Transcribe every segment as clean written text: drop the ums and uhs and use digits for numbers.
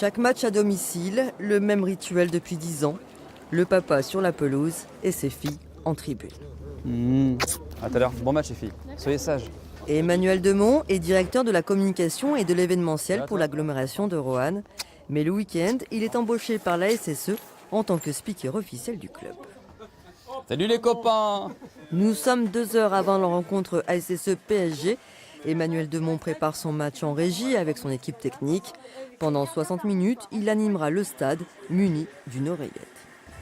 Chaque match à domicile, le même rituel depuis 10 ans. Le papa sur la pelouse et ses filles en tribune. À tout à l'heure. Bon match les filles. Soyez sages. Et Emmanuel Demont est directeur de la communication et de l'événementiel pour l'agglomération de Roanne. Mais le week-end, il est embauché par la SSE en tant que speaker officiel du club. Salut les copains. Nous sommes 2 heures avant la rencontre ASSE-PSG. Emmanuel Demont prépare son match en régie avec son équipe technique. Pendant 60 minutes, il animera le stade muni d'une oreillette.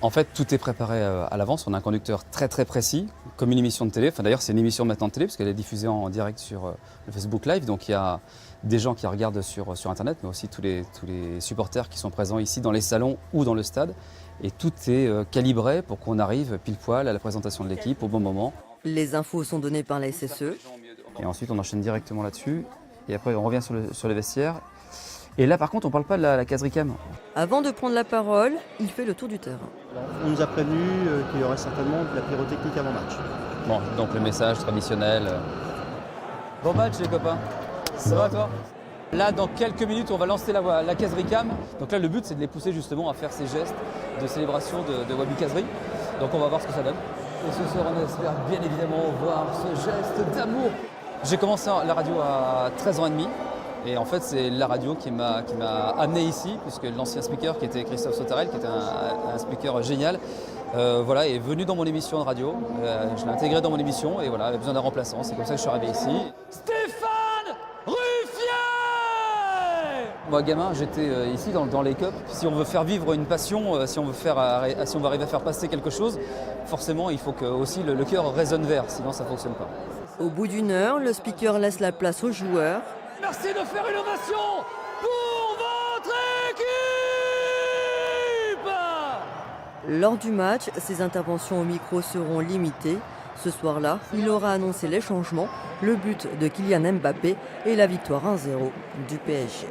En fait, tout est préparé à l'avance. On a un conducteur très précis, comme une émission de télé. Enfin, d'ailleurs, c'est une émission maintenant de télé parce qu'elle est diffusée en direct sur le Facebook Live. Donc il y a des gens qui regardent sur Internet, mais aussi tous les supporters qui sont présents ici dans les salons ou dans le stade. Et tout est calibré pour qu'on arrive pile poil à la présentation de l'équipe au bon moment. Les infos sont données par la SSE. Et ensuite, on enchaîne directement là-dessus. Et après, on revient sur les vestiaires. Et là, par contre, on ne parle pas de la caserie cam. Avant de prendre la parole, il fait le tour du terrain. On nous a prévenu qu'il y aurait certainement de la pyrotechnique avant match. Bon, donc le message traditionnel. Bon match les copains. Ça va toi? Là, dans quelques minutes, on va lancer la caserie cam. Donc là, le but, c'est de les pousser justement à faire ces gestes de célébration de Wabi Caserie. Donc on va voir ce que ça donne. Et ce soir, on espère bien évidemment voir ce geste d'amour. J'ai commencé la radio à 13 ans et demi. Et en fait, c'est la radio qui m'a amené ici, puisque l'ancien speaker qui était Christophe Sautarel, qui était un speaker génial, voilà, est venu dans mon émission de radio. Je l'ai intégré dans mon émission et voilà, avait besoin d'un remplaçant. C'est comme ça que je suis arrivé ici. Stéphane Ruffier. Moi, gamin, j'étais ici dans les cups. Si on veut faire vivre une passion, si on veut arriver à faire passer quelque chose, forcément, il faut que aussi le cœur résonne vert, sinon ça ne fonctionne pas. Au bout d'une heure, le speaker laisse la place aux joueurs. Merci de faire une ovation pour votre équipe! Lors du match, ses interventions au micro seront limitées. Ce soir-là, il aura annoncé les changements, le but de Kylian Mbappé et la victoire 1-0 du PSG.